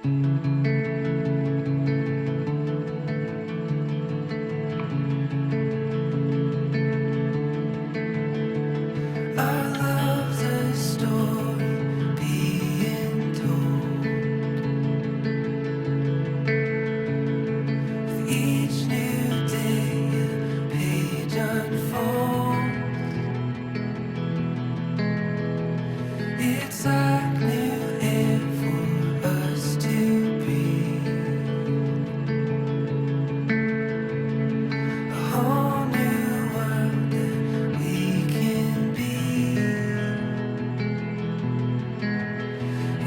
Our love's a story being told. With each new day, a page unfolds. It's like new air for us to breathe. A whole new world that we can be.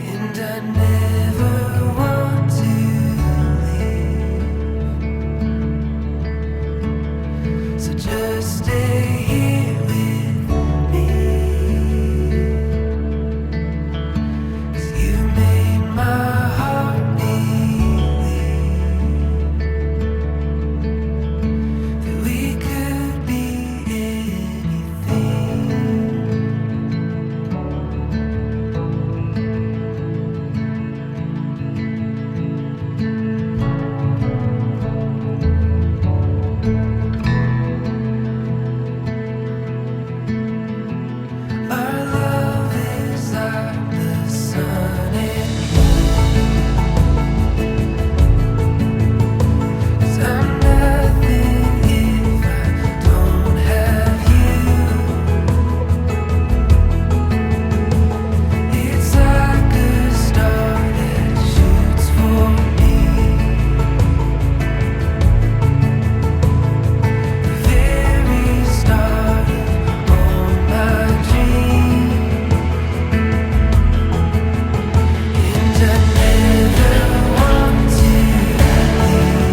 And I never want to leave. So just stay here with me. 'Cause you made my heart believe that we could be anything. Our love is like the sun and moon. 'Cause I'm nothing if I don't have you. It's like a star that shoots for me. The very start of all my dreams. And I never want to leave.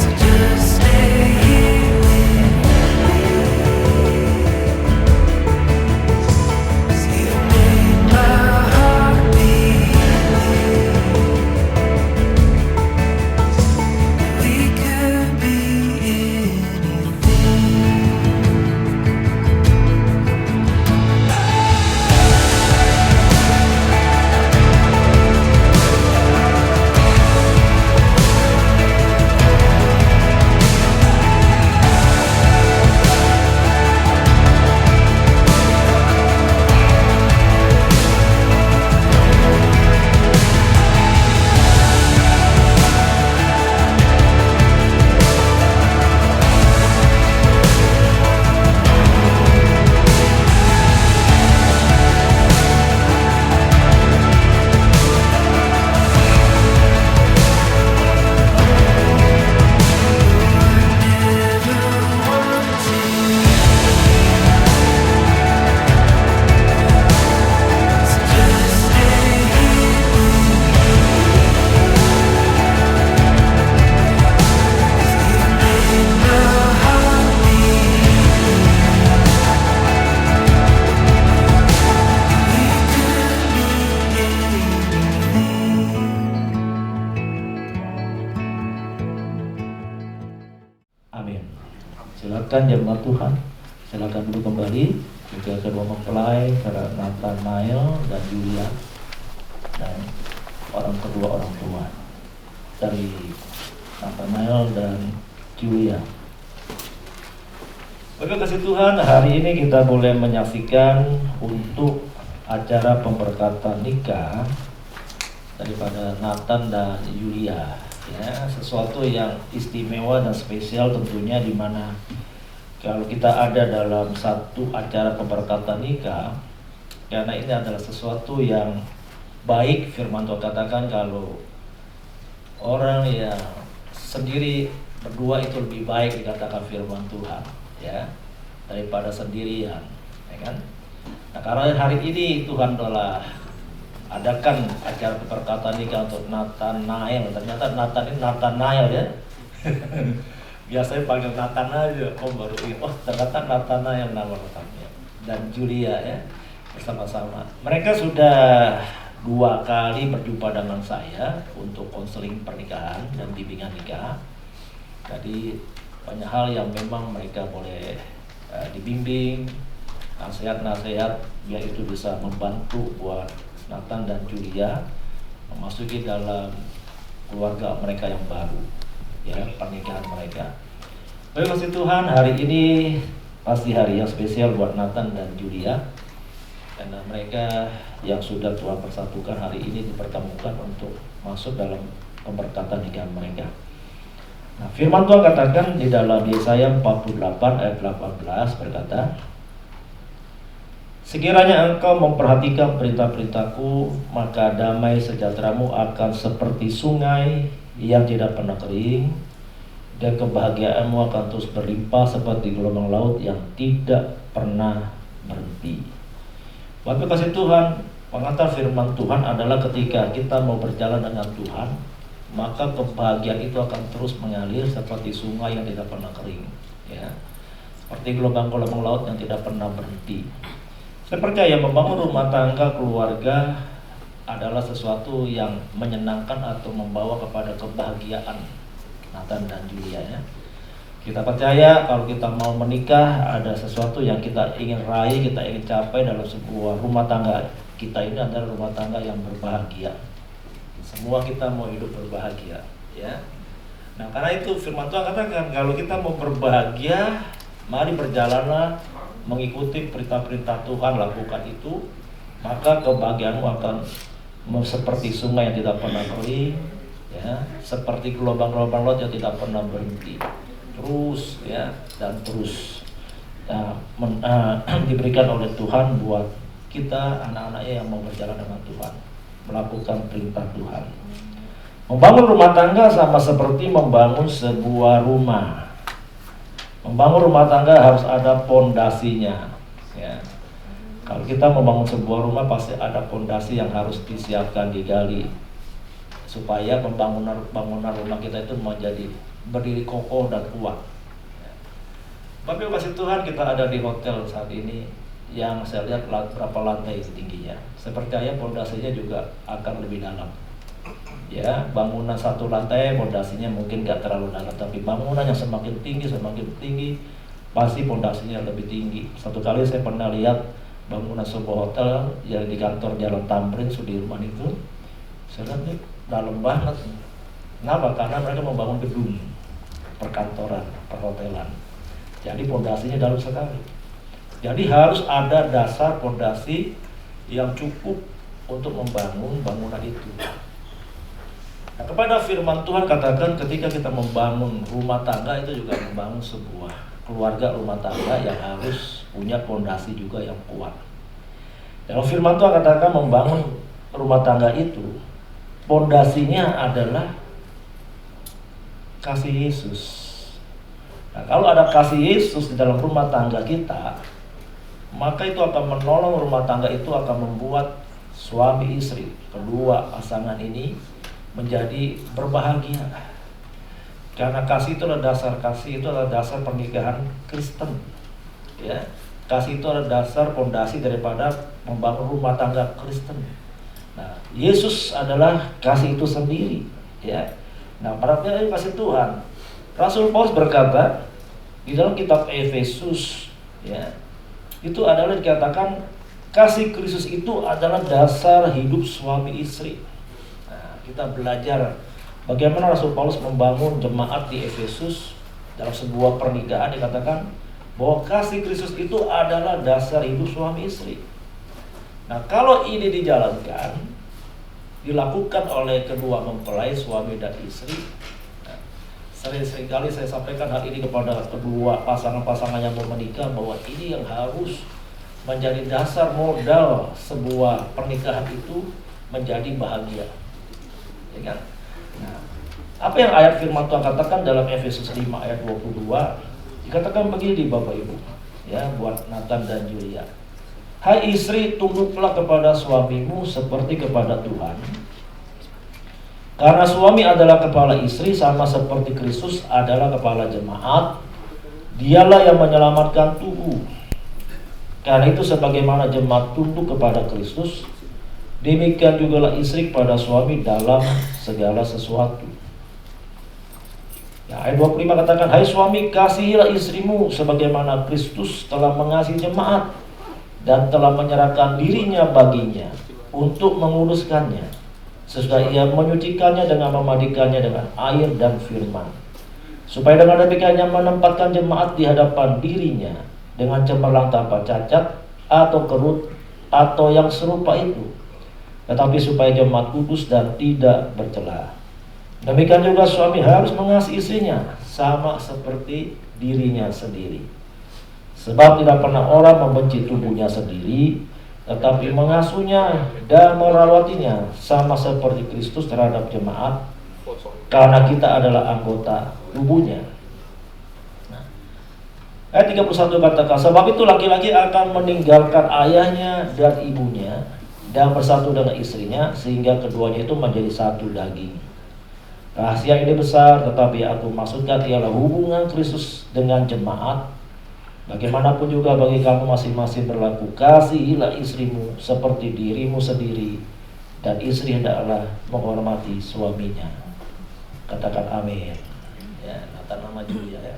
So just stay here with me. 'Cause you made my heart believe that we could be anything. Amin. Silakan jemaat Tuhan, silakan duduk kembali. Juga kedua mempelai, saudara Nathanael dan Julia, dan kedua orang tua dari Nathanael dan Julia. Bagi kasih Tuhan, hari ini kita boleh menyaksikan untuk acara pemberkatan nikah daripada Nathan dan Julia. Ya, sesuatu yang istimewa dan spesial tentunya, di mana kalau kita ada dalam satu acara pemberkatan nikah, karena ini adalah sesuatu yang baik. Firman Tuhan katakan kalau orang yang sendiri berdua itu lebih baik, dikatakan firman Tuhan, ya, daripada sendirian, ya kan? Nah, karena hari ini Tuhan telah adakan acara pemberkatan nikah untuk Nathanael. Ternyata Nathan ini Nathanael, ya. Biasanya panggil Nathan aja. Baru ingat, ternyata Nathanael nama lengkapnya. Dan Julia, ya, bersama-sama. Mereka sudah 2 kali berjumpa dengan saya untuk konseling pernikahan dan bimbingan nikah. Jadi banyak hal yang memang mereka boleh dibimbing, nasihat-nasihat, biar itu bisa membantu buat Nathan dan Julia memasuki dalam keluarga mereka yang baru, ya, pernikahan mereka. Baik, kasih Tuhan, hari ini pasti hari yang spesial buat Nathan dan Julia, karena mereka yang sudah Tuhan persatukan hari ini dipertemukan untuk masuk dalam pemberkatan nikahan mereka. Nah, firman Tuhan katakan di dalam Yesaya 48 ayat 18 berkata, sekiranya engkau memperhatikan perintah-perintahku, maka damai sejahteramu akan seperti sungai yang tidak pernah kering, dan kebahagiaanmu akan terus berlimpah seperti gelombang laut yang tidak pernah berhenti. Bapak kasih Tuhan, pengantar firman Tuhan adalah ketika kita mau berjalan dengan Tuhan, maka kebahagiaan itu akan terus mengalir seperti sungai yang tidak pernah kering, ya. Seperti gelombang-gelombang laut yang tidak pernah berhenti. Saya percaya membangun rumah tangga keluarga adalah sesuatu yang menyenangkan atau membawa kepada kebahagiaan Nathan dan Julia, ya. Kita percaya kalau kita mau menikah ada sesuatu yang kita ingin raih, kita ingin capai dalam sebuah rumah tangga. Kita ini adalah rumah tangga yang berbahagia. Semua kita mau hidup berbahagia, ya. Nah, karena itu firman Tuhan katakan kalau kita mau berbahagia, mari berjalanlah mengikuti perintah-perintah Tuhan, lakukan itu, maka kebahagiaanmu akan seperti sungai yang tidak pernah kering, ya, seperti gelombang-gelombang laut yang tidak pernah berhenti, terus, ya, dan terus diberikan oleh Tuhan buat kita anak-anaknya yang mau berjalan dengan Tuhan, melakukan perintah Tuhan. Membangun rumah tangga sama seperti membangun sebuah rumah. Membangun rumah tangga harus ada pondasinya, ya. Kalau kita membangun sebuah rumah pasti ada pondasi yang harus disiapkan, digali, supaya bangunan rumah kita itu menjadi berdiri kokoh dan kuat. Bapak kasih Tuhan, kita ada di hotel saat ini yang saya lihat berapa lantai tingginya. Saya percaya pondasinya juga akan lebih dalam. Ya, bangunan satu lantai pondasinya mungkin gak terlalu dalam, tapi bangunan yang semakin tinggi pasti pondasinya lebih tinggi. Satu kali saya pernah lihat bangunan sebuah hotel yang di kantor Jalan Tamrin Sudirman itu, saya lihat dalam banget. Kenapa? Karena mereka membangun gedung perkantoran, perhotelan. Jadi pondasinya dalam sekali. Jadi harus ada dasar pondasi yang cukup untuk membangun bangunan itu. Nah, kepada firman Tuhan katakan ketika kita membangun rumah tangga itu juga membangun sebuah keluarga rumah tangga yang harus punya pondasi juga yang kuat. Dalam firman Tuhan katakan membangun rumah tangga itu pondasinya adalah kasih Yesus. Nah, kalau ada kasih Yesus di dalam rumah tangga kita, maka itu akan menolong rumah tangga itu akan membuat suami istri, kedua pasangan ini menjadi berbahagia. Karena kasih itu adalah dasar pernikahan Kristen. Ya, kasih itu adalah dasar pondasi daripada membangun rumah tangga Kristen. Nah, Yesus adalah kasih itu sendiri, ya. Nah, berarti kasih Tuhan. Rasul Paulus berkata di dalam kitab Efesus, ya, itu adalah dikatakan kasih Kristus itu adalah dasar hidup suami istri. Nah, kita belajar bagaimana Rasul Paulus membangun jemaat di Efesus dalam sebuah pernikahan, dikatakan bahwa kasih Kristus itu adalah dasar hidup suami istri. Nah, kalau ini dijalankan, dilakukan oleh kedua mempelai suami dan istri, nah, sering kali saya sampaikan hal ini kepada kedua pasangan-pasangan yang mau menikah bahwa ini yang harus menjadi dasar modal sebuah pernikahan itu menjadi bahagia, ya kan? Nah, apa yang ayat firman Tuhan katakan dalam Efesus 5 ayat 22, dikatakan begini Bapak Ibu, ya, buat Nathan dan Julia. Hai istri, tunduklah kepada suamimu seperti kepada Tuhan. Karena suami adalah kepala istri sama seperti Kristus adalah kepala jemaat. Dialah yang menyelamatkan tubuh. Karena itu sebagaimana jemaat tunduk kepada Kristus, demikian jugalah istri kepada suami dalam segala sesuatu. Ya, ayat 25 katakan, hai suami, kasihilah istrimu sebagaimana Kristus telah mengasihi jemaat dan telah menyerahkan dirinya baginya untuk menguruskannya, sesudah ia menyucikannya dengan memandikannya dengan air dan firman, supaya dengan demikiannya menempatkan jemaat di hadapan dirinya dengan cemerlang tanpa cacat atau kerut atau yang serupa itu, tetapi supaya jemaat kudus dan tidak bercela. Demikian juga suami harus mengasihi istrinya sama seperti dirinya sendiri. Sebab tidak pernah orang membenci tubuhnya sendiri, tetapi mengasuhnya dan merawatinya sama seperti Kristus terhadap jemaat, karena kita adalah anggota tubuhnya. Nah, ayat 31 katakan, sebab itu laki-laki akan meninggalkan ayahnya dan ibunya dan bersatu dengan istrinya, sehingga keduanya itu menjadi satu daging. Rahasia ini besar, tetapi aku maksudkan ialah hubungan Kristus dengan jemaat. Bagaimanapun juga bagi kamu masing-masing berlaku, kasihilah istrimu seperti dirimu sendiri, dan istri hendaklah menghormati suaminya. Katakan amin. Ya, atas nama Julia ya.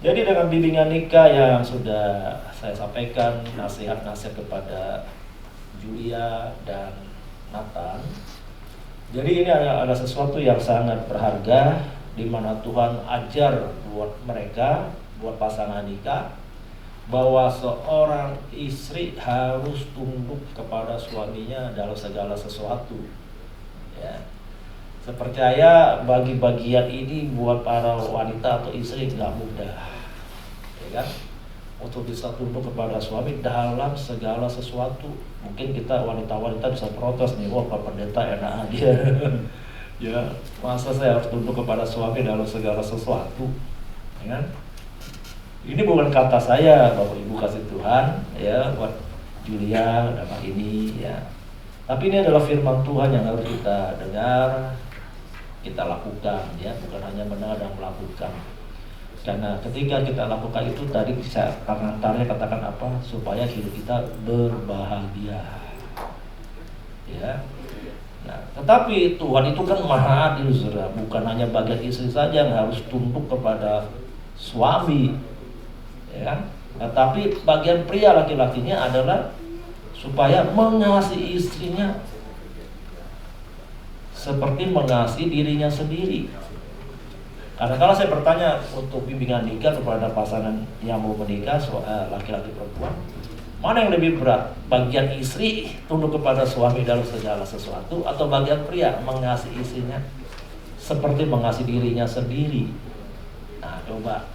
Jadi dengan bimbingan nikah yang sudah saya sampaikan, nasihat-nasihat kepada Julia dan Nathan. Jadi ini ada sesuatu yang sangat berharga, di mana Tuhan ajar buat mereka, buat pasangan nikah, bahwa seorang istri harus tunduk kepada suaminya dalam segala sesuatu. Ya. Sepercaya bagi bagian ini buat para wanita atau istri nggak mudah, ya kan? Untuk bisa tunduk kepada suami dalam segala sesuatu. Mungkin kita wanita-wanita bisa protes nih, wah Pak Pendeta enak aja. Ya, masa saya harus tunduk kepada suami dalam segala sesuatu, ya kan? Ini bukan kata saya, Bapak Ibu kasih Tuhan, ya, buat Julia dalam ini, ya. Tapi ini adalah firman Tuhan yang harus kita dengar, kita lakukan, ya, bukan hanya mendengar dan melakukan. Karena ketika kita lakukan itu tadi bisa pengantarnya katakan apa, supaya hidup kita berbahagia, ya. Nah, tetapi Tuhan itu kan maha adil, saudara. Bukan hanya bagian istri saja yang harus tunduk kepada suami, ya kan? Tetapi bagian pria laki-lakinya adalah supaya mengasihi istrinya seperti mengasihi dirinya sendiri. Karena kalau saya bertanya untuk bimbingan nikah kepada pasangan yang mau menikah, laki-laki perempuan, mana yang lebih berat? Bagian istri tunduk kepada suami dalam segala sesuatu, atau bagian pria mengasihi istrinya seperti mengasihi dirinya sendiri? Nah, coba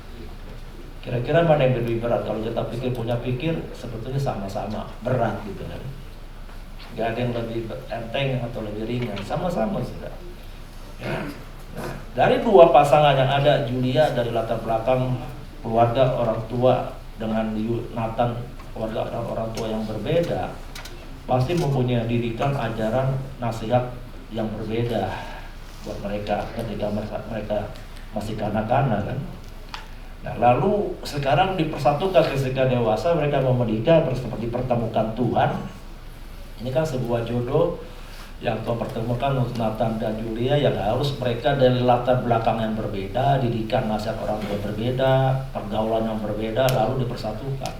kira-kira mana yang lebih berat? Kalau kita punya pikir sebetulnya sama-sama berat gitu kan. Gak ada yang lebih enteng atau lebih ringan, sama-sama sudah. Ya. Nah, dari dua pasangan yang ada, Julia dari latar belakang keluarga orang tua dengan Nathan keluarga orang tua yang berbeda, pasti mempunyai didikan, ajaran, nasihat yang berbeda buat mereka ketika mereka masih kanak-kanak kan. Nah, lalu sekarang dipersatukan ketika dewasa, mereka mau menikah seperti dipertemukan Tuhan. Ini kan sebuah jodoh yang Tuhan pertemukan untuk Nathan dan Julia, yang harus mereka dari latar belakang yang berbeda, didikan nasihat orang tua berbeda, pergaulan yang berbeda, lalu dipersatukan.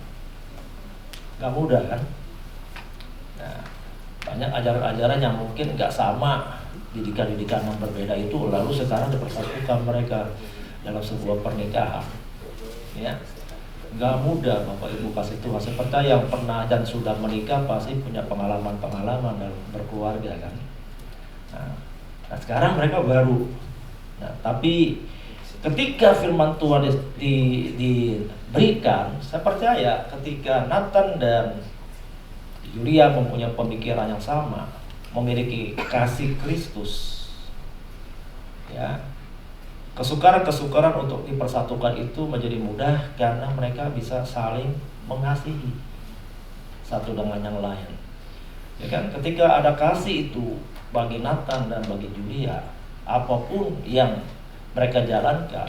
Gak mudah kan? Nah, banyak ajaran-ajaran yang mungkin gak sama, didikan-didikan yang berbeda itu, lalu sekarang dipersatukan mereka dalam sebuah pernikahan. Ya, gak mudah Bapak Ibu kasih Tuhan. Seperti yang pernah dan sudah menikah pasti punya pengalaman-pengalaman dalam berkeluarga kan. Nah, sekarang mereka baru. Nah, tapi ketika firman Tuhan diberikan, saya percaya ketika Nathan dan Julia mempunyai pemikiran yang sama, memiliki kasih Kristus, ya, kesukaran-kesukaran untuk dipersatukan itu menjadi mudah karena mereka bisa saling mengasihi satu dengan yang lain. Ya kan? Ketika ada kasih itu bagi Nathan dan bagi Julia, apapun yang mereka jalankan,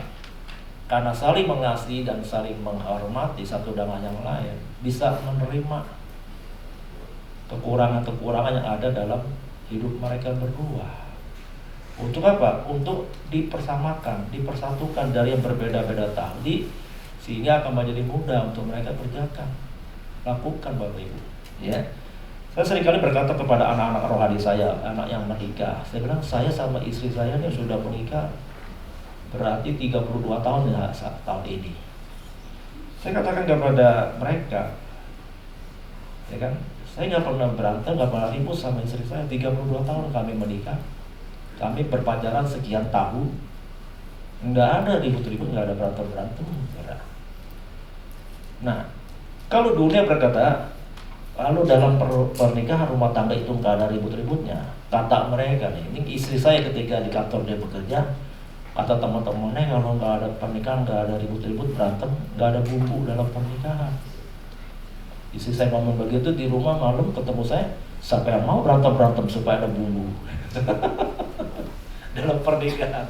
karena saling mengasihi dan saling menghormati satu dengan yang lain, bisa menerima kekurangan-kekurangan yang ada dalam hidup mereka berdua. Untuk apa? Untuk dipersamakan, dipersatukan dari yang berbeda-beda tadi, sehingga akan menjadi mudah untuk mereka kerjakan, lakukan Bapak Ibu. Ya. Saya seringkali berkata kepada anak-anak rohani saya, anak yang menikah, saya bilang saya sama istri saya ini sudah menikah berarti 32 tahun ya saat tahun ini. Saya katakan kepada mereka, ya kan, saya nggak pernah berantem, nggak pernah ribut sama istri saya. 32 tahun kami menikah, kami berpacaran sekian tahun, nggak ada ribut-ribut, nggak ada berantem-berantem. Nah, kalau dunia berkata, lalu dalam pernikahan rumah tangga itu nggak ada ribut-ributnya, kata mereka nih, ini istri saya ketika di kantor dia bekerja, kata teman-temannya kalau nggak ada pernikahan, nggak ada ribut-ribut, berantem, nggak ada bumbu dalam pernikahan. Istri saya ngomong begitu di rumah, malam ketemu saya, siapa yang mau berantem-berantem supaya ada bumbu dalam pernikahan?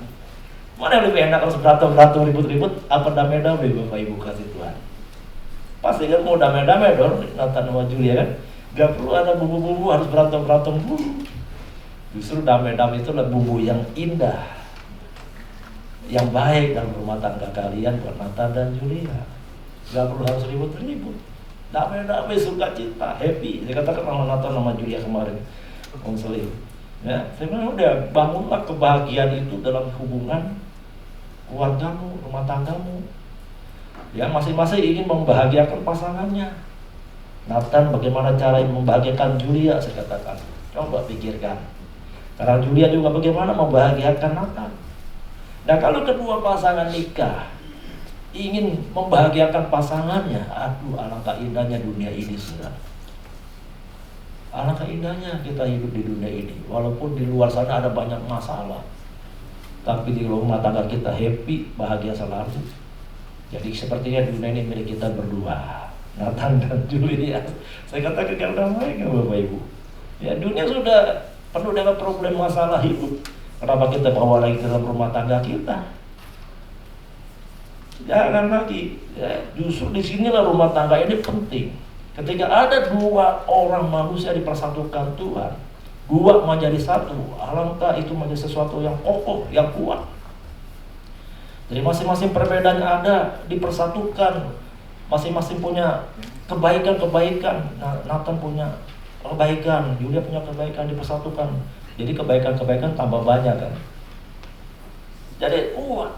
Mana yang lebih enak harus berantem-berantem, ribut-ribut, apa damai-damai Bapak Ibu kasih Tuhan? Pasti kan mau damai-damai dong, Nathan sama Julia kan? Gak perlu ada bumbu-bumbu, harus berantem-berantem dulu. Justru damai-damai itu adalah bumbu yang indah, yang baik dalam rumah tangga kalian buat Nathan dan Julia. Gak perlu harus ribut-ribut. Damai-damai, sukacita, happy. Saya katakan sama Nathan sama Julia kemarin, konseling. Ya, saya bilang udah bangunlah kebahagiaan itu dalam hubungan keluargamu, rumah tanggamu. Ya, masing-masing ingin membahagiakan pasangannya. Nathan bagaimana cara membahagiakan Julia, saya katakan. Coba pikirkan. Karena Julia juga bagaimana membahagiakan Nathan. Nah, kalau kedua pasangan nikah ingin membahagiakan pasangannya, aduh alangkah indahnya dunia ini sudah. Alangkah indahnya kita hidup di dunia ini. Walaupun di luar sana ada banyak masalah, tapi di rumah tangga kita happy, bahagia selalu. Jadi sepertinya dunia ini milik kita berdua, Nathan dan Julia. Saya katakan kepada mereka, Bapak Ibu, ya dunia sudah penuh dengan problem masalah hidup. Kenapa kita bawa lagi ke dalam rumah tangga kita? Jangan lagi. Ya, justru disinilah rumah tangga ini penting. Ketika ada dua orang manusia dipersatukan Tuhan, dua menjadi satu, alangkah itu menjadi sesuatu yang kokoh, yang kuat. Jadi masing-masing perbedaan ada dipersatukan, masing-masing punya kebaikan-kebaikan. Nah, Nathan punya kebaikan, Julia punya kebaikan, dipersatukan. Jadi kebaikan-kebaikan tambah banyak kan. Jadi kuat.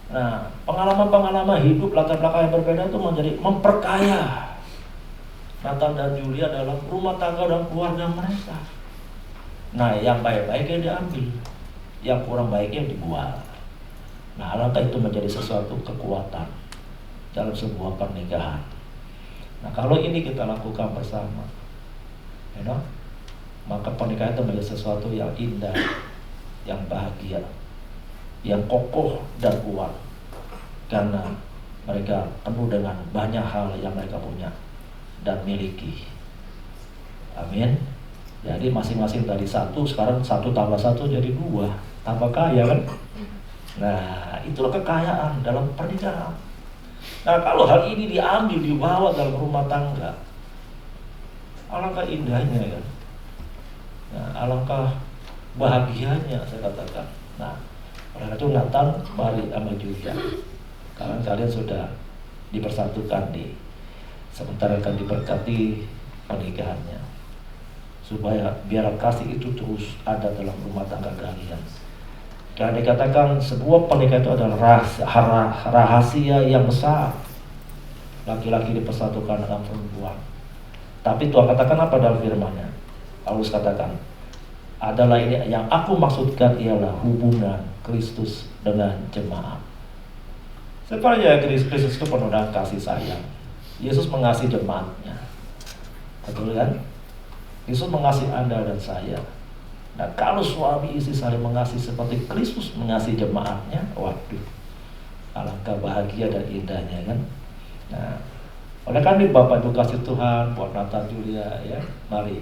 Nah, pengalaman-pengalaman hidup latar belakang yang berbeda itu menjadi memperkaya Nathan dan Julia dalam rumah tangga dan keluarga mereka. Nah, yang baik-baiknya diambil, yang kurang baiknya dibuang. Nah, alangkah itu menjadi sesuatu kekuatan dalam sebuah pernikahan. Nah, kalau ini kita lakukan bersama, you know, maka pernikahan itu menjadi sesuatu yang indah, yang bahagia, yang kokoh dan kuat. Karena mereka penuh dengan banyak hal yang mereka punya dan miliki. Amin. Jadi masing-masing tadi satu, sekarang satu tambah satu jadi dua, tambah kaya kan? Nah, itulah kekayaan dalam pernikahan. Nah, kalau hal ini diambil, dibawa dalam rumah tangga, alangkah indahnya kan? Nah, alangkah bahagianya saya katakan. Nah, oleh itu Nathan, mari sama Julia. Karena kalian sudah dipersatukan nih. Sementara akan diberkati pernikahannya. Supaya biar kasih itu terus ada dalam rumah tangga kalian. Karena dikatakan sebuah pernikahan itu adalah rahasia yang besar. Laki-laki dipersatukan dengan perempuan. Tapi Tuhan katakan apa dalam firman-Nya? Paulus katakan, adalah ini yang aku maksudkan ialah hubungan Kristus dengan jemaat. Sebenarnya Kristus itu penuh dengan kasih sayang. Yesus mengasihi jemaatnya. Betul kan? Yesus mengasihi Anda dan saya. Nah, kalau suami istri saling mengasihi seperti Kristus mengasihi jemaatnya, waduh, alangkah bahagia dan indahnya kan. Nah, oleh karena Bapak Ibu kasih Tuhan buat Nathan Julia ya, mari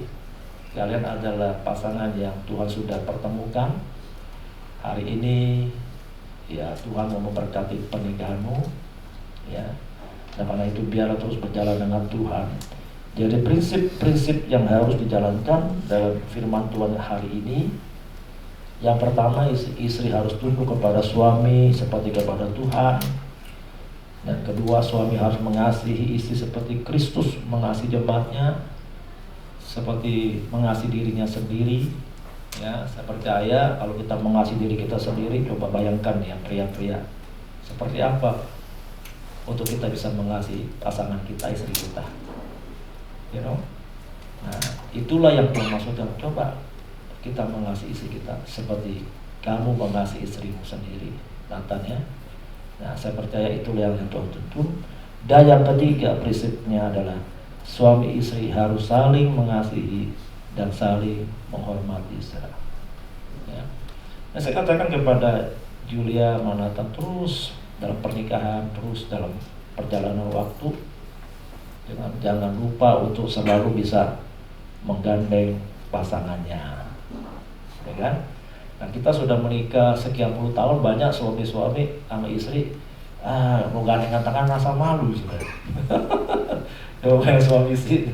kalian adalah pasangan yang Tuhan sudah pertemukan hari ini. Ya, Tuhan mau memberkati pernikahanmu ya. Dan karena itu biarlah terus berjalan dengan Tuhan. Jadi prinsip-prinsip yang harus dijalankan dalam firman Tuhan hari ini, yang pertama istri harus tunduk kepada suami seperti kepada Tuhan. Dan kedua, suami harus mengasihi istri seperti Kristus mengasihi jemaatnya. seperti mengasihi dirinya sendiri. Ya, saya percaya kalau kita mengasihi diri kita sendiri, coba bayangkan ya pria-pria, seperti apa untuk kita bisa mengasihi pasangan kita, istri kita. You know? Nah, itulah yang Tuhan maksudkan. Coba kita mengasihi istri kita seperti kamu mengasihi istrimu sendiri, Nathan ya. Nah, saya percaya itulah yang Tuhan tuntun. Dan yang ketiga prinsipnya adalah suami istri harus saling mengasihi dan saling menghormati saudara. Ya. Nah, saya katakan kepada Julia Manatan, terus dalam pernikahan, terus dalam perjalanan waktu, jangan lupa untuk selalu bisa menggandeng pasangannya, ya kan? Nah, kita sudah menikah sekian puluh tahun, banyak suami-suami sama istri mau gandengan tangan rasa malu sudah. Yang suami istri,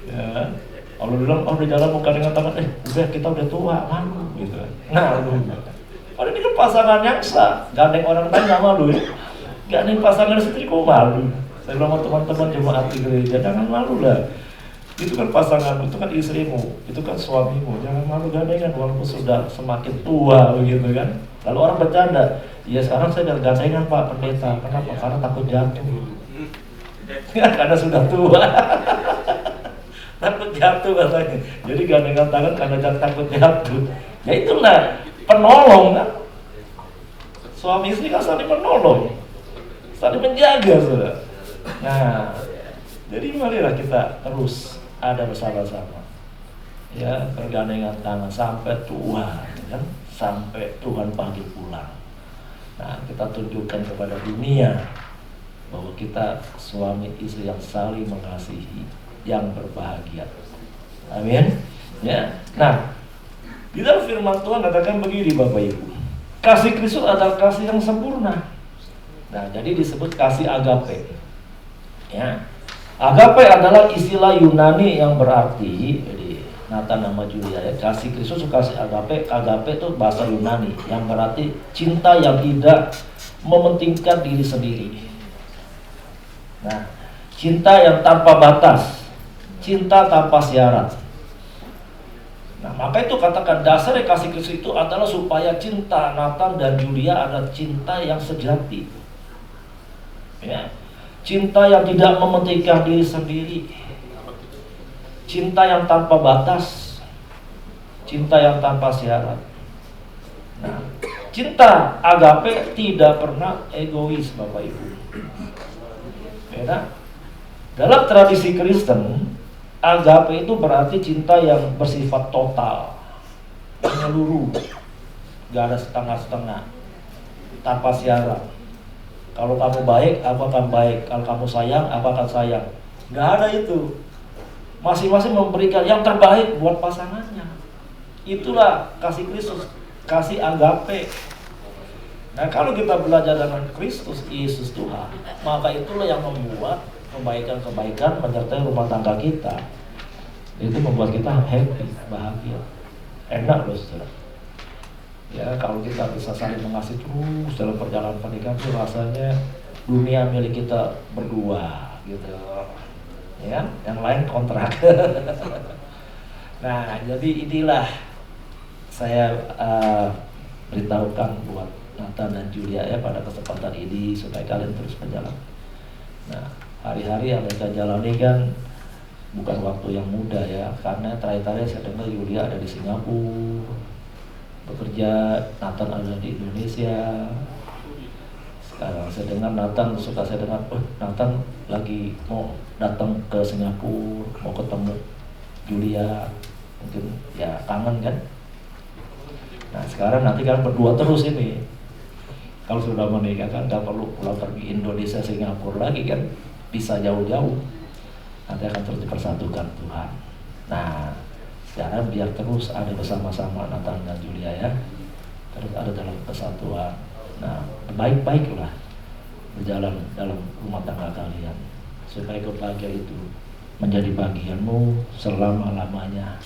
ya. Kalau bilang, oh di jalan mau gandengan tangan, udah kita udah tua, malu gitu. Nah, kalau ini kan pasangan yang sah, gandeng orang lain nggak malu ya. Gandeng pasangan istri kok malu. Saya bilang sama teman-teman jemaat di gereja, jangan malu lah. Itu kan pasanganmu, itu kan istrimu, itu kan suamimu. Jangan malu gandengan walaupun sudah semakin tua begitu kan. Lalu orang bercanda, ya sekarang saya udah gandengan Pak Pendeta. Kenapa? Karena takut jatuh. Karena sudah tua. Takut jatuh katanya. Jadi gandengan tangan karena takut jatuh. Ya itulah penolong kan. Suami istri kan saling menolong, saling menjaga saudara. Nah, jadi marilah kita terus ada bersama-sama, ya, bergandengan tangan sampai tua, kan, sampai Tuhan panggil pulang. Nah, kita tunjukkan kepada dunia bahwa kita suami istri yang saling mengasihi, yang berbahagia. Amin. Ya. Nah, di dalam firman Tuhan katakan begini Bapak Ibu, kasih Kristus adalah kasih yang sempurna. Nah, jadi disebut kasih agape. Ya. Agape adalah istilah Yunani yang berarti, jadi Nathan nama Julia ya, kasih Kristus kasih agape. Agape itu bahasa Yunani yang berarti cinta yang tidak mementingkan diri sendiri. Nah, cinta yang tanpa batas, cinta tanpa syarat. Nah, maka itu katakan dasar kasih Kristus itu adalah supaya cinta Nathan dan Julia adalah cinta yang sejati. Ya. Cinta yang tidak mementingkan diri sendiri, cinta yang tanpa batas, cinta yang tanpa syarat. Nah, cinta agape tidak pernah egois Bapak Ibu. Beda. Dalam tradisi Kristen, agape itu berarti cinta yang bersifat total, menyeluruh, gak ada setengah-setengah, tanpa syarat. Kalau kamu baik, aku akan baik. Kalau kamu sayang, aku akan sayang. Gak ada itu. Masing-masing memberikan yang terbaik buat pasangannya. Itulah kasih Kristus, kasih agape. Nah, kalau kita belajar dengan Kristus, Yesus Tuhan, maka itulah yang membuat kebaikan-kebaikan menyertai rumah tangga kita. Itu membuat kita happy, bahagia, enak loh saudara. Ya, kalau kita bisa saling mengasihi terus dalam perjalanan pernikahan itu rasanya dunia milik kita berdua gitu. Ya, yang lain kontrak. Nah, jadi inilah saya beritahukan buat Nathan dan Julia ya pada kesempatan ini supaya kalian terus berjalan. Nah, hari-hari yang mereka jalani kan bukan waktu yang mudah ya, karena terakhir-terakhir saya dengar Julia ada di Singapura bekerja, Nathan ada di Indonesia. Sekarang saya dengar Nathan, suka saya dengar, Nathan lagi mau datang ke Singapura, mau ketemu Julia, mungkin ya kangen kan. Nah sekarang nanti kan berdua terus ini. Kalau sudah menikah kan gak perlu pulang pergi Indonesia Singapura lagi kan, bisa jauh-jauh. Nanti akan terus dipersatukan Tuhan. Nah sekarang biar terus ada bersama-sama Nathan dan Julia ya, terus ada dalam kesatuan. Nah baik-baiklah berjalan dalam rumah tangga kalian supaya kebahagiaan itu menjadi bagianmu selama-lamanya.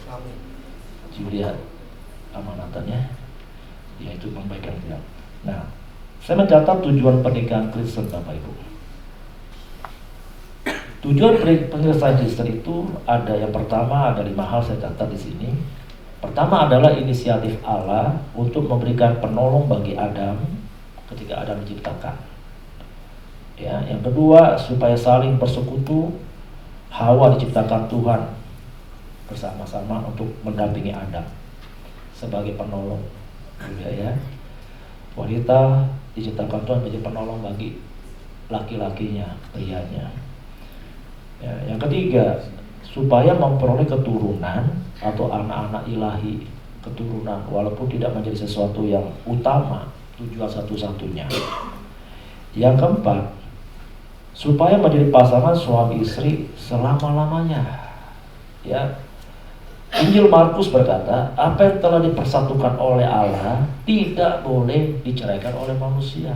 Julia sama Nathan ya, yaitu membaikan dia. Nah saya mencatat tujuan pernikahan Kristen Bapak Ibu. Tujuan penyelesaian Kristen itu ada, yang pertama ada 5 hal saya catat di sini. Pertama adalah inisiatif Allah untuk memberikan penolong bagi Adam ketika Adam diciptakan. Ya, yang kedua supaya saling bersekutu. Hawa diciptakan Tuhan bersama-sama untuk mendampingi Adam sebagai penolong juga ya. Wanita diciptakan Tuhan menjadi penolong bagi laki-lakinya, prianya. Ya, yang ketiga, supaya memperoleh keturunan atau anak-anak ilahi, keturunan, walaupun tidak menjadi sesuatu yang utama, tujuan satu-satunya. Yang keempat, supaya menjadi pasangan suami istri selama-lamanya. Ya. Injil Markus berkata, apa yang telah dipersatukan oleh Allah tidak boleh diceraikan oleh manusia.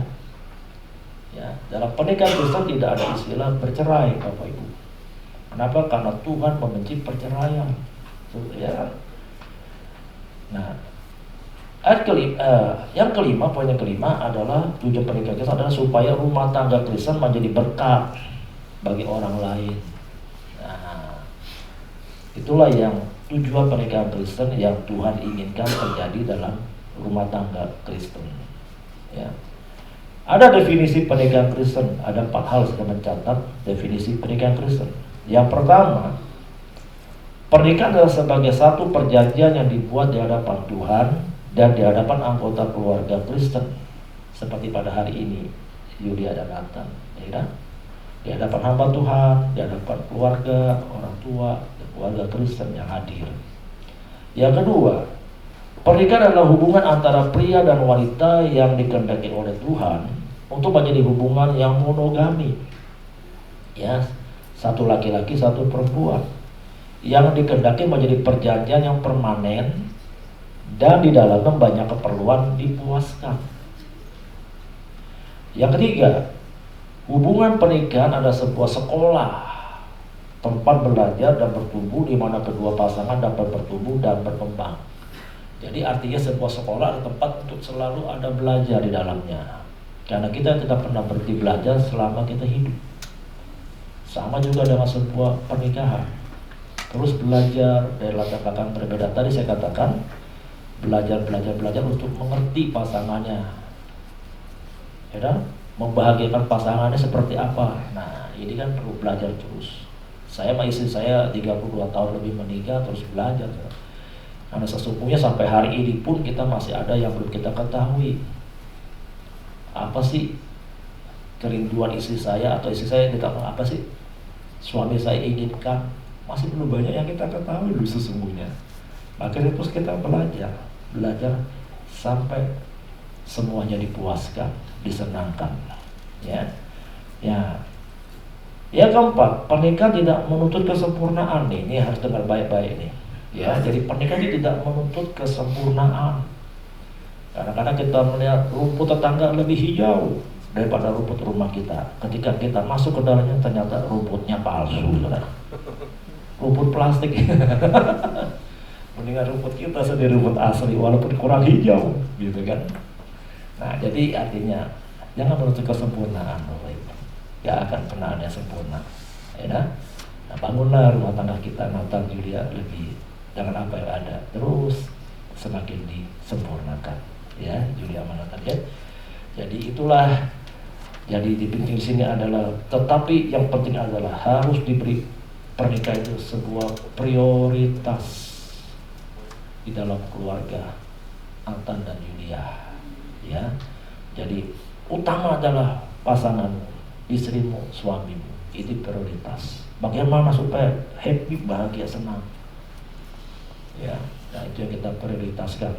Ya, dalam pernikahan Kristen tidak ada istilah bercerai, Bapak Ibu. Kenapa? Karena Tuhan membenci perceraian. Ya. Nah, yang kelima, poin yang kelima adalah tujuan pernikahan Kristen adalah supaya rumah tangga Kristen menjadi berkat bagi orang lain. Nah, itulah yang tujuan pernikahan Kristen yang Tuhan inginkan terjadi dalam rumah tangga Kristen. Ya. Ada definisi pernikahan Kristen, ada 4 hal saya mencatat definisi pernikahan Kristen. Yang pertama, pernikahan adalah sebagai satu perjanjian yang dibuat di hadapan Tuhan dan di hadapan anggota keluarga Kristen, seperti pada hari ini Yulia dan Nathan, ya kan? Di hadapan hamba Tuhan, di hadapan keluarga, orang tua, dan keluarga Kristen yang hadir. Yang kedua, pernikahan adalah hubungan antara pria dan wanita yang dikehendaki oleh Tuhan untuk menjadi hubungan yang monogami, ya, satu laki-laki satu perempuan, yang dikehendaki menjadi perjanjian yang permanen dan di dalamnya banyak keperluan dipuaskan. Yang ketiga, hubungan pernikahan adalah sebuah sekolah, tempat belajar dan bertumbuh di mana kedua pasangan dapat bertumbuh dan berkembang. Jadi artinya sebuah sekolah adalah tempat untuk selalu ada belajar di dalamnya. Karena kita tidak pernah berhenti belajar selama kita hidup. Sama juga dengan sebuah pernikahan. Terus belajar dari latar belakang berbeda. Tadi saya katakan belajar untuk mengerti pasangannya, ya kan? Membahagiakan pasangannya seperti apa. Nah, ini kan perlu belajar terus. Saya sama istri saya 32 tahun lebih menikah, terus belajar. Karena sesungguhnya sampai hari ini pun kita masih ada yang belum kita ketahui. Apa sih kerinduan istri saya atau istri saya dikatakan apa sih suami saya inginkan? Masih belum banyak yang kita ketahui dulu sesungguhnya. Makanya terus kita belajar sampai semuanya dipuaskan, disenangkan. Ya. Yang keempat, pernikahan tidak menuntut kesempurnaan. Ini harus dengar baik-baik nih. Ya, jadi pernikahan tidak menuntut kesempurnaan. Kadang-kadang kita melihat rumput tetangga lebih hijau daripada rumput rumah kita. Ketika kita masuk ke dalamnya ternyata rumputnya palsu, saudara. Rumput plastik. Mendingan rumput kita sendiri rumput asli walaupun kurang hijau, gitu kan. Nah, jadi artinya jangan menuntut kesempurnaan, Bapak Ibu. Gak akan pernah ada yang sempurna, ya kan? Nah, bangunlah rumah tangga kita, Nathan, Julia, lebih dengan apa yang ada, terus semakin disempurnakan, ya, Julia sama Nathan, ya. Jadi itulah, jadi di penting sini adalah, tetapi yang penting adalah harus diberi pernikahan itu sebuah prioritas di dalam keluarga Nathan dan Julia, ya. Jadi utama adalah pasanganmu, istrimu, suamimu, itu prioritas. Bagaimana supaya happy, bahagia, senang, ya. Nah, itu yang kita prioritaskan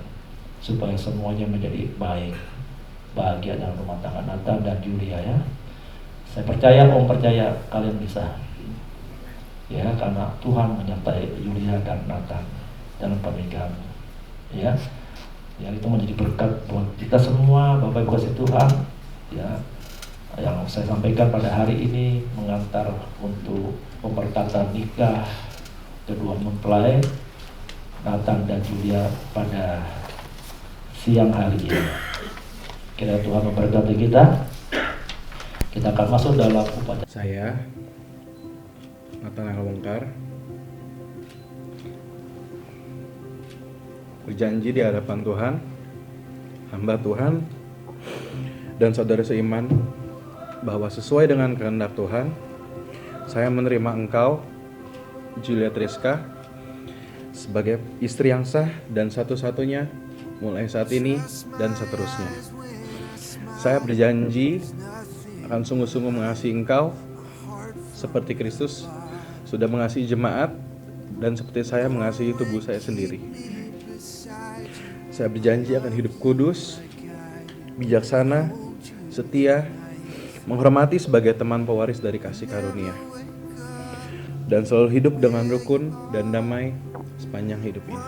supaya semuanya menjadi baik, bahagia dalam rumah tangga Nathan dan Julia, ya. Saya percaya, Om percaya kalian bisa, ya, karena Tuhan menyertai Julia dan Nathan dalam pernikahan, ya. Yang itu menjadi berkat buat kita semua, Bapak Ibu kasih Tuhan, ya. Yang saya sampaikan pada hari ini mengantar untuk pemberkatan nikah kedua mempelai Nathan dan Julia pada siang hari ini. Kiranya Tuhan memberkati kita. Kita akan masuk dalam upacara. Saya Nathanael Wongkar, berjanji di hadapan Tuhan, hamba Tuhan, dan saudara seiman bahwa sesuai dengan kehendak Tuhan, saya menerima engkau, Julia Triska, sebagai istri yang sah dan satu-satunya mulai saat ini dan seterusnya. Saya berjanji akan sungguh-sungguh mengasihi engkau seperti Kristus sudah mengasihi jemaat dan seperti saya mengasihi tubuh saya sendiri. Saya berjanji akan hidup kudus, bijaksana, setia, menghormati sebagai teman pewaris dari kasih karunia, dan selalu hidup dengan rukun dan damai sepanjang hidup ini.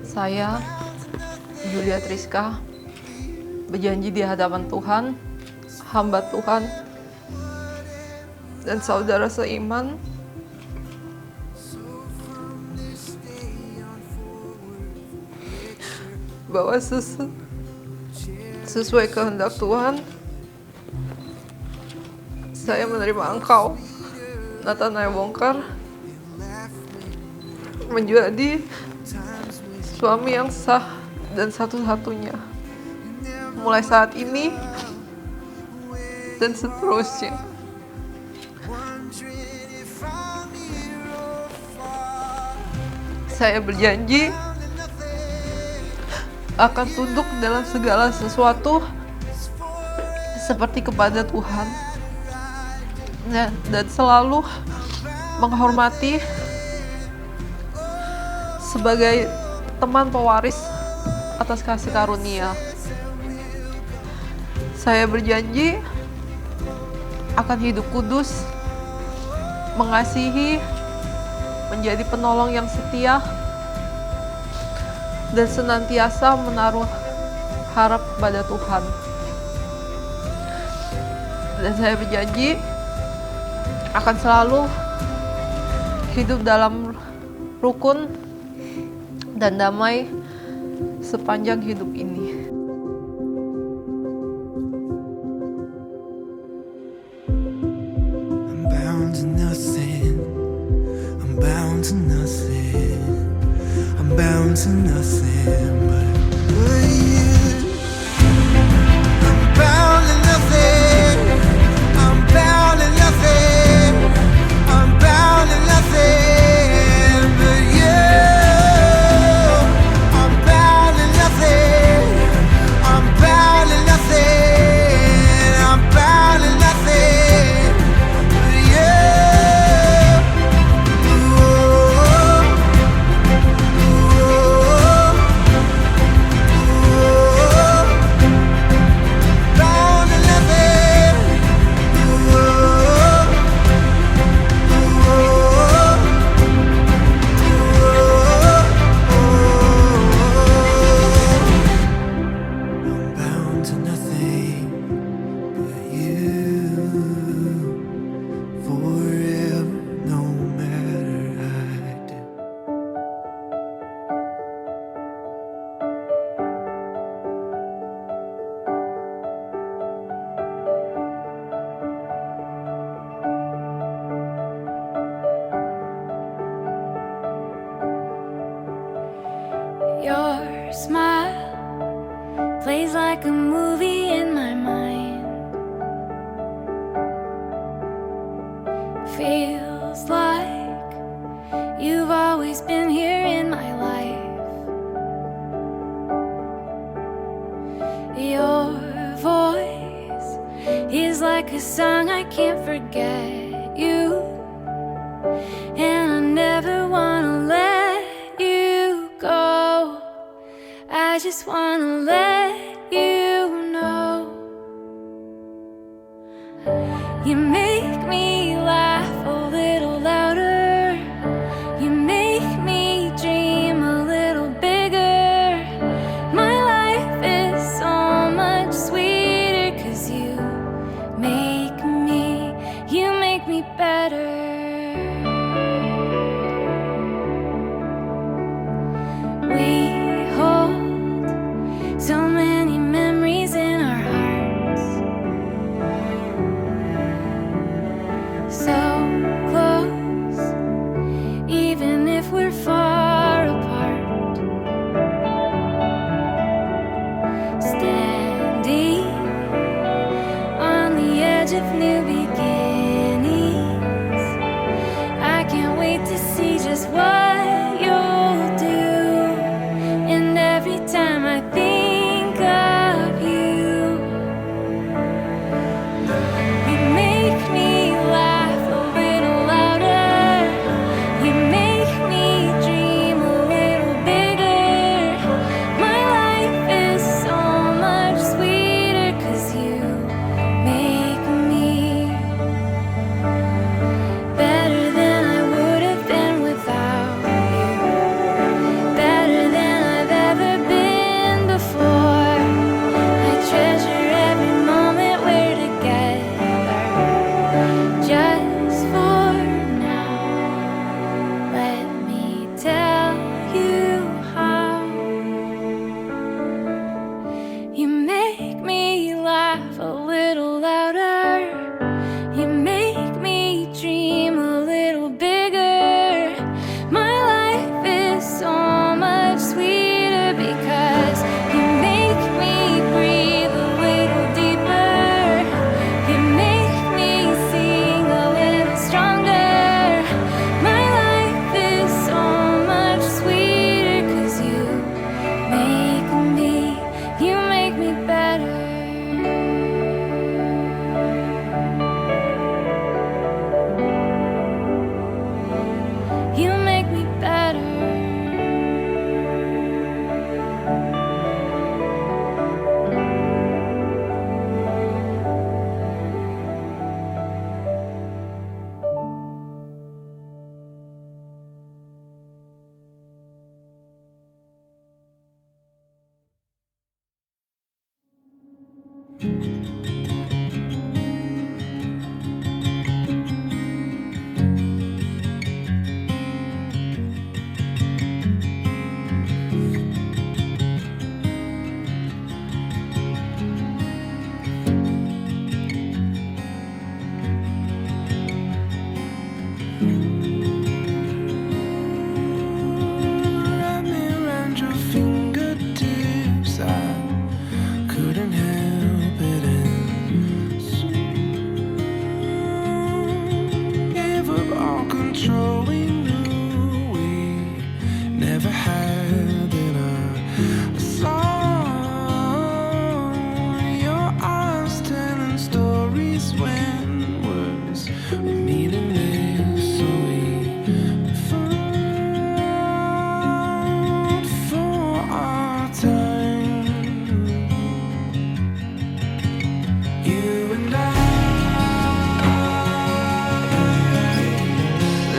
Saya, Julia Triska, berjanji di hadapan Tuhan, hamba Tuhan, dan saudara seiman bahwa sesuai kehendak Tuhan, saya menerima engkau, Nathanael Wongkar, menjadi suami yang sah dan satu-satunya mulai saat ini dan seterusnya. Saya berjanji akan tunduk dalam segala sesuatu seperti kepada Tuhan, dan selalu menghormati sebagai teman pewaris atas kasih karunia. Saya berjanji akan hidup kudus, mengasihi, menjadi penolong yang setia, dan senantiasa menaruh harap pada Tuhan. Dan saya berjanji akan selalu hidup dalam rukun dan damai sepanjang hidup ini. I'm bound to nothing. I'm bound to nothing. I'm bound to nothing but you. I'm bound to nothing. I'm bound to nothing. I'm bound to nothing but you. I'm bound to nothing. I'm bound to nothing. I'm bound to nothing but you. Bound to nothing. I'm bound to nothing but you. Forever, no matter I do. Your smile plays like a movie in my mind. Feels like you've always been here in my life. Your voice is like a song I can't forget you, and I never wanna let you go. I just wanna let you know you make me laugh a little louder. You make me dream a little bigger. My life is so much sweeter 'cause you make me better. We hold so many is what you'll do. And every time I think of you, you make me laugh a little louder. You make me dream a little bigger. My life is so much sweeter 'cause you make me better than I would have been without you. Better than I've ever been before. I treasure every moment we're together. Just for now, let me tell you how you make me laugh a little louder. You make me dream a little bigger. My life is so much sweeter because you make me breathe a little deeper. You make me sing a little stronger. My life is so much sweeter 'cause you make me better. You make me better. Wrap me around your fingertips. I couldn't help it and soon gave up all control. We knew we never had in a song. Your eyes telling stories when words were meaningless. So we fought for our time. You and I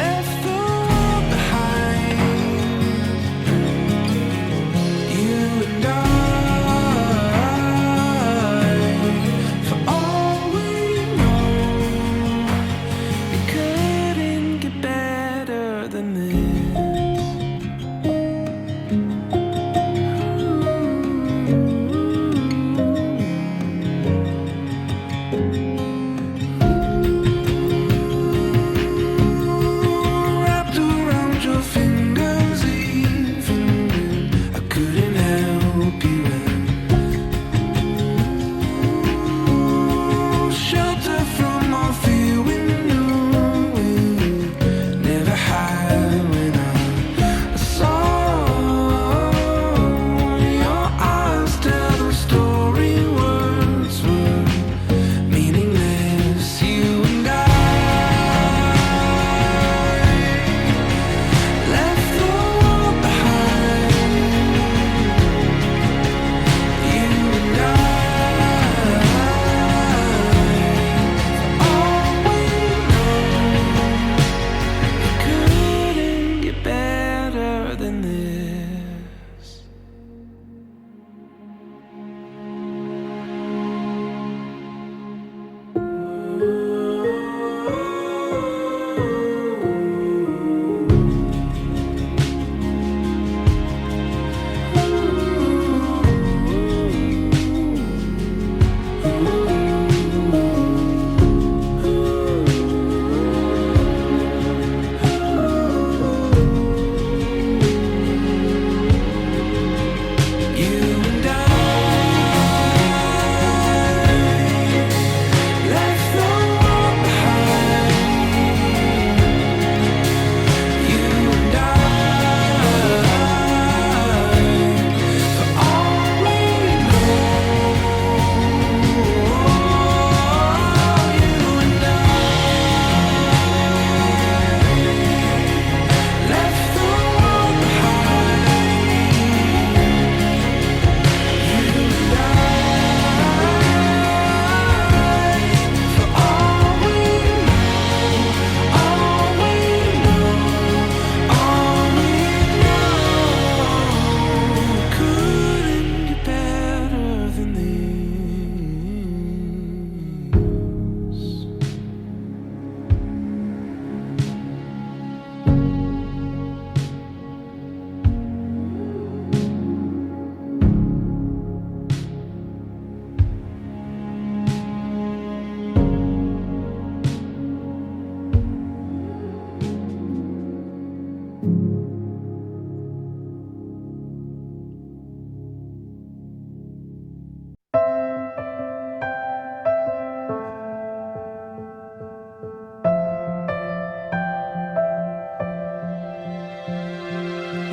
left the world behind. You and I, for all we know, it couldn't get better than this. Wrapped around your fingers, even when I couldn't help you. And shelter from all fear we knew we never had when I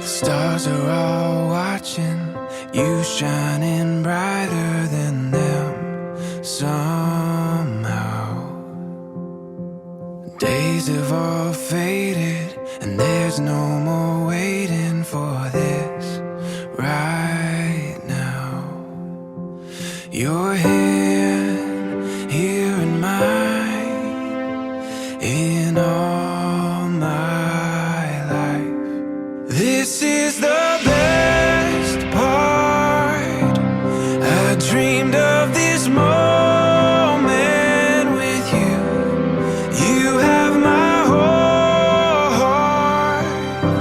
The stars are all watching you shining brighter than them somehow. Days have all faded and there's no more waiting for this right now. Your hand here in mine in all my life. This is the best part. I dreamed of this moment with you. You have my whole heart.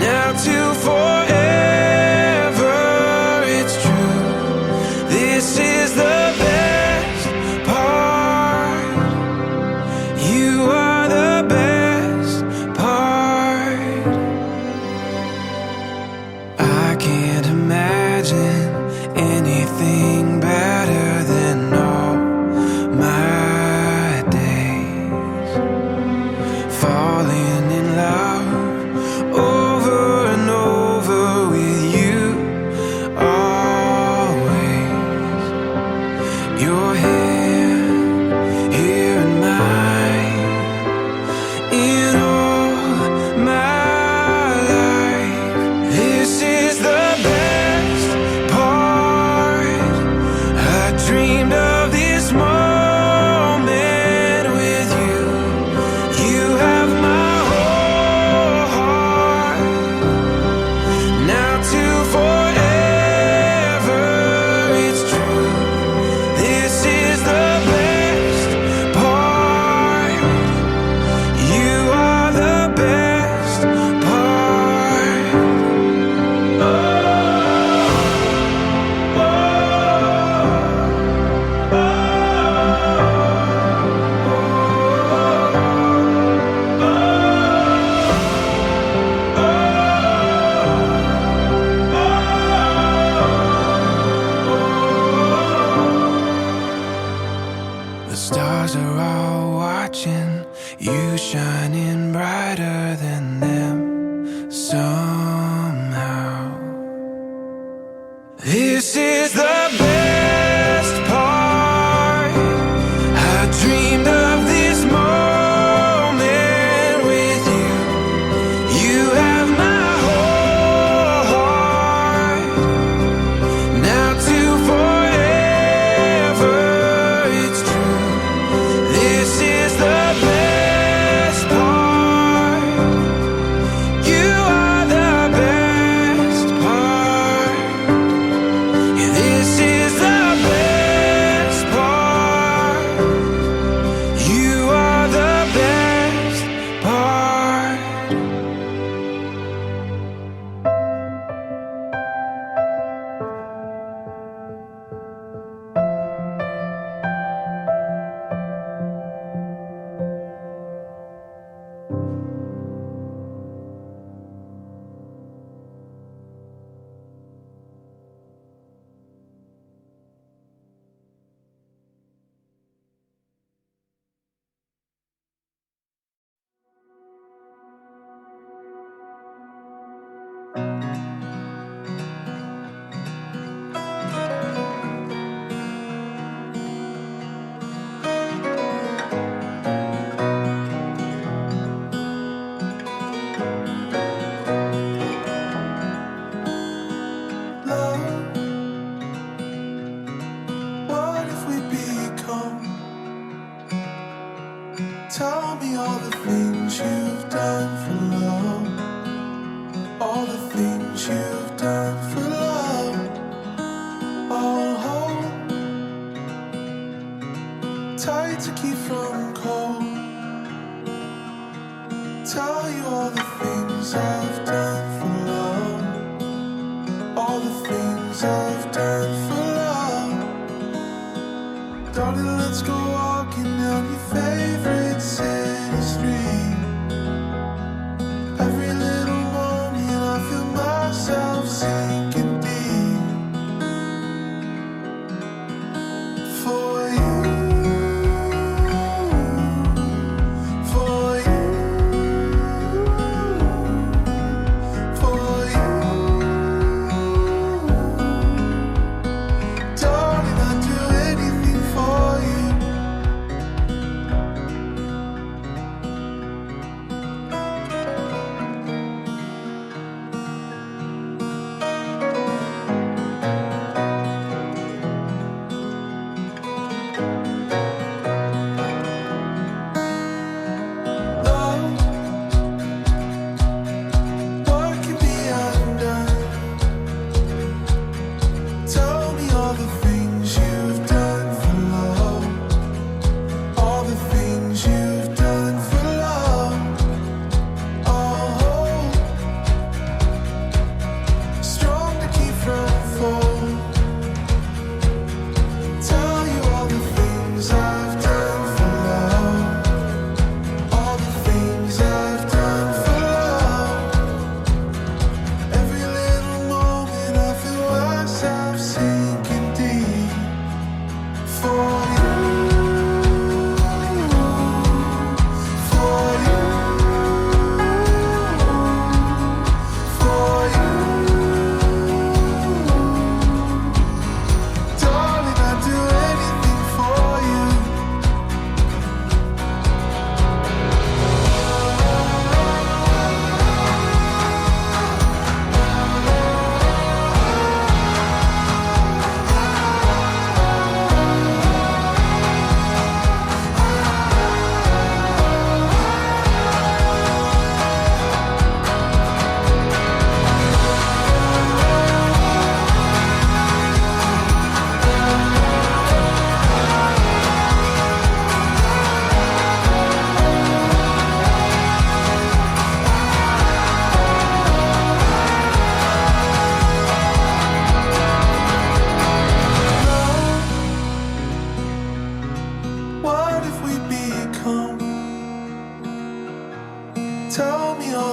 Now to forever, it's true. This is the best part. You are the best part. I can't imagine anything better than all my days. Falling in love over and over with you always. Your hand here in mine in all my life. This is the best part. I dreamed of this moment with you. You have my whole heart. Now to forever, it's true. This is the best part. You are the best part. The stars are all watching you shining brighter than them somehow. This is the best part. I dreamed of this moment with you. You have my whole heart. Now to forever, it's true. This is the best part. You are the best part. Yeah, this is the best part. You are the best part. Love, what if we become? Tell me all the things you've done for love. All the things you've done for love. I'll hold tight to keep from cold. Tell you all the things I've done for love. All the things I've done for love. Darling, let's go walking down your favorite city street. Every little morning I feel myself sinking deep. For you, for you.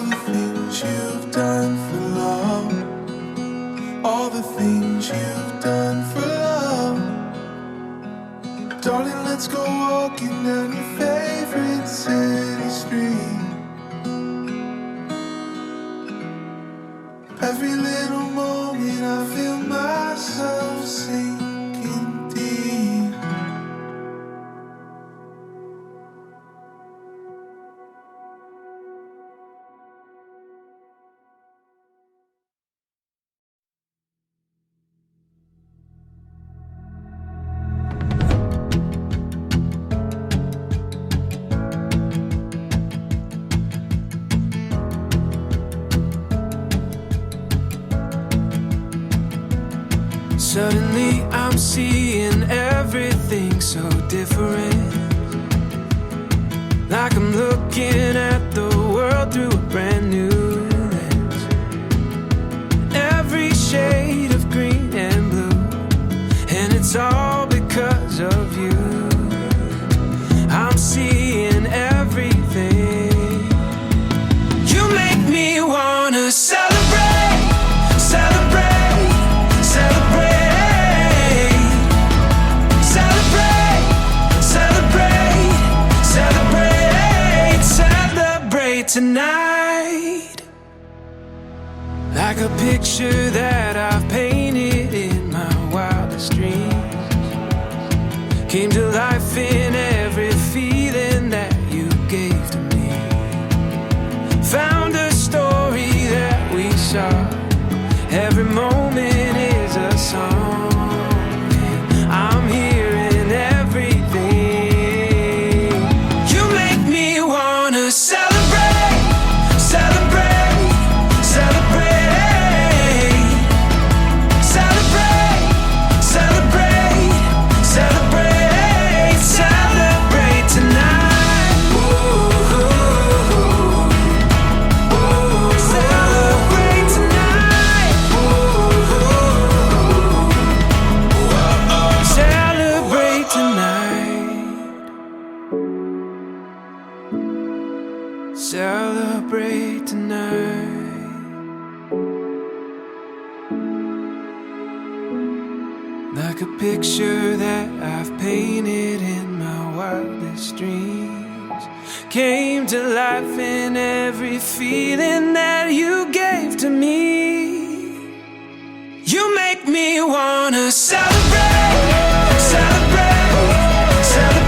the things you've done for love, all the things you've done for love. Darling, let's go walking down your favorite city street. Every little moment I feel myself sinking deep. Suddenly I'm seeing everything so different. Like I'm looking at the world through a brand new lens. Every shade of green and blue, and it's all because of you. I'm seeing everything. You make me wanna celebrate, celebrate, celebrate. Tonight, like a picture that I've painted in my wildest dreams, came to life in every feeling that you gave to me. Found a story that we saw. Every moment is a song. I'm hearing everything. You make me wanna celebrate. Celebrate tonight, like a picture that I've painted in my wildest dreams, came to life in every feeling that you gave to me. You make me wanna celebrate, celebrate, celebrate.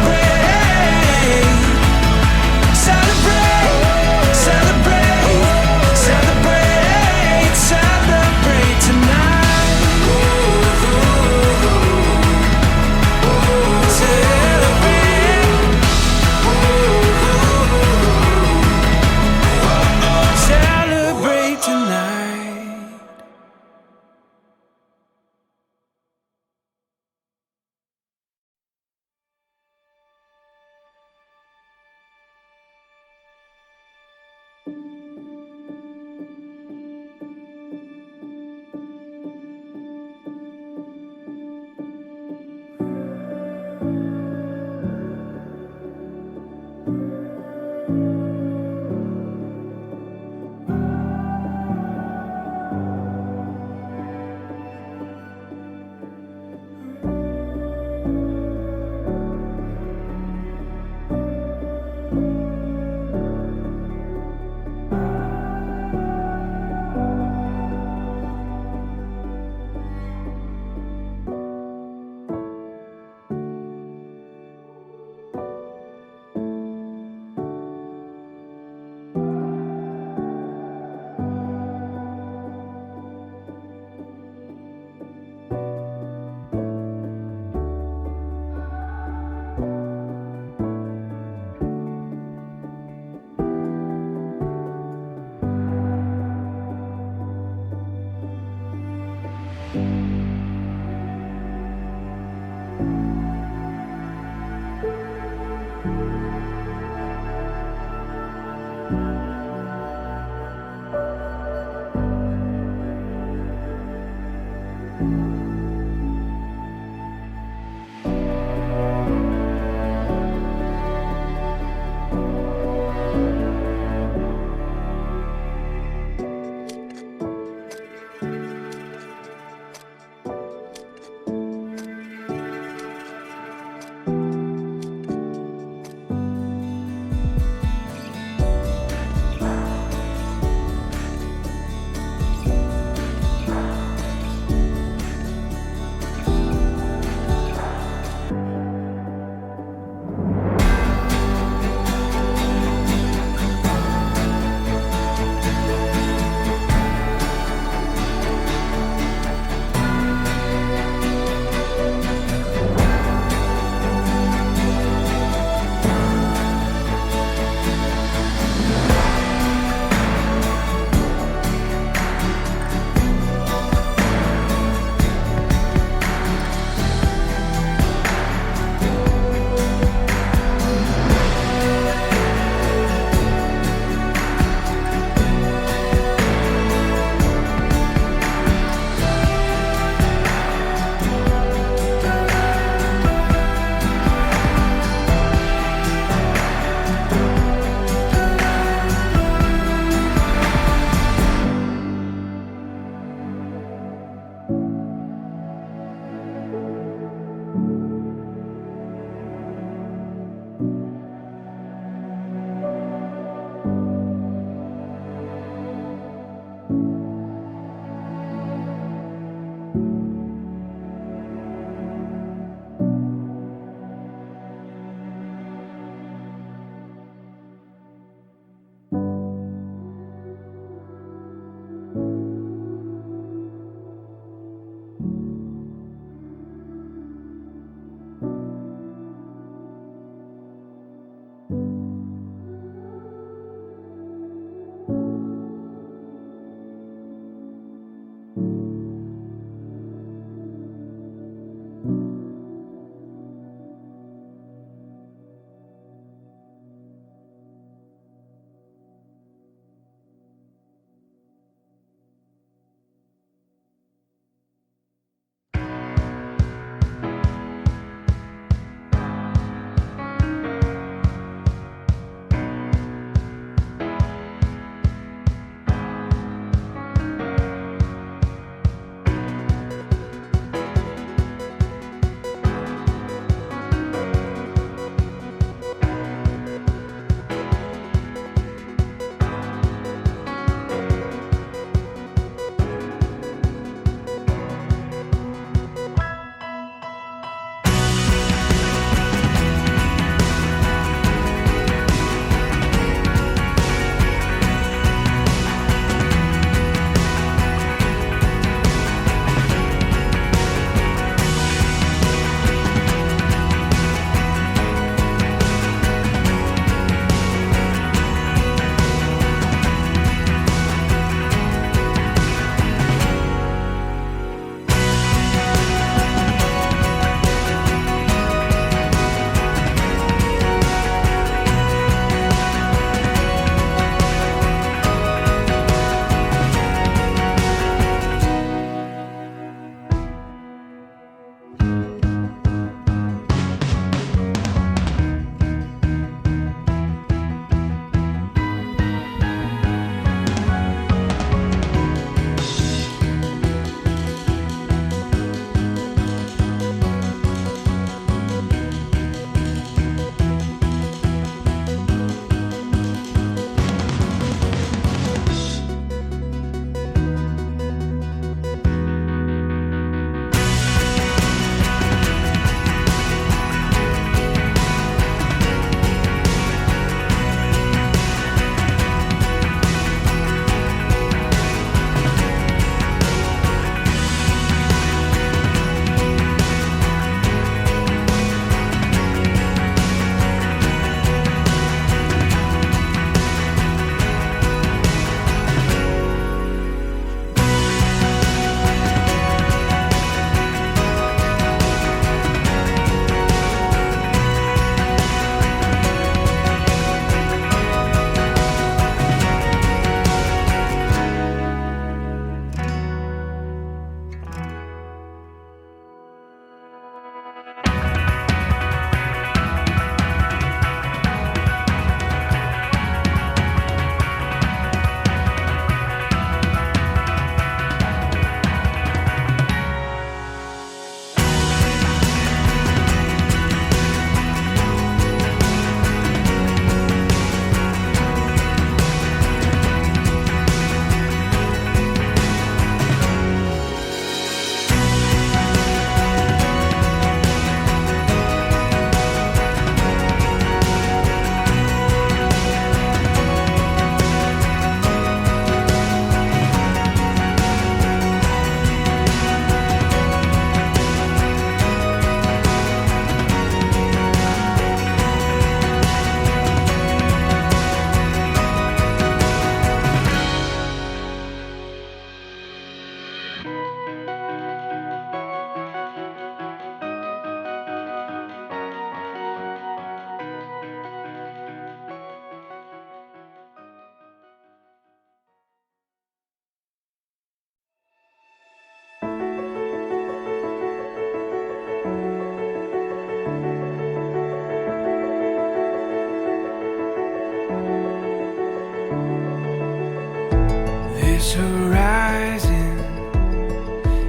This horizon,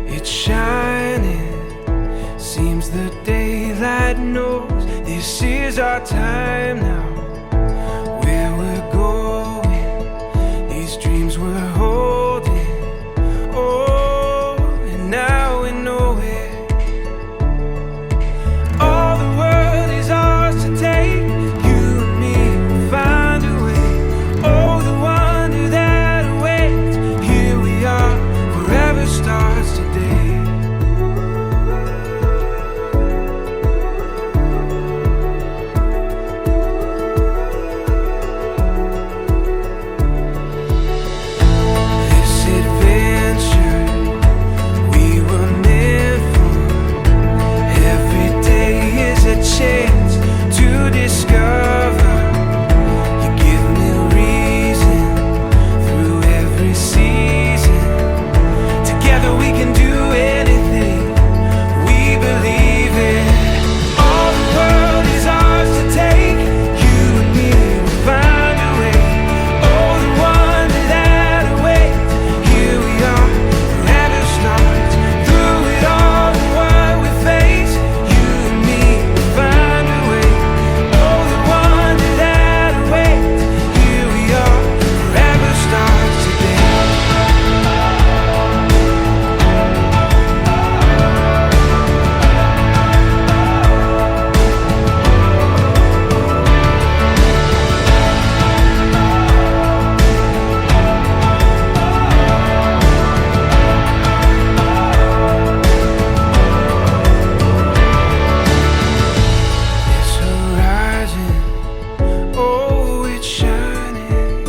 it's shining. Seems the daylight knows this is our time now. Where we're going, these dreams we're holding. Oh, and now we know it. All the world is ours to take. You and me will find a way. Oh, the wonder that awaits. Here we are, forever starts today. This adventure we were meant for. Every day is a chance to discover. You give me reason through every season. Together we can do anything we believe in. All the world is ours to take. You and me will find a way. Oh, the wonder that awaits. Here we are, forever starts. Through it all and what we face, you and me will find a way. Oh, the wonder that awaits. Here we are, forever starts today. This horizon, oh, it's shining.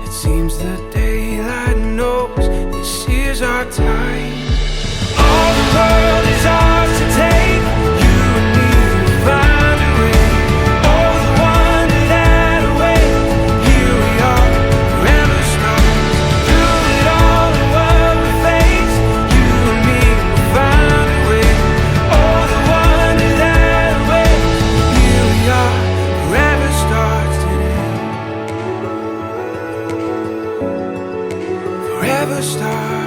It seems the daylight knows this is our time. All the world is ours to take. You and me will find a way. Oh, the wonder that awaits. Here we are, forever starts. Through it all and what we face, you and me will find a way. Oh, the wonder that awaits. Here we are, forever starts today. Forever starts.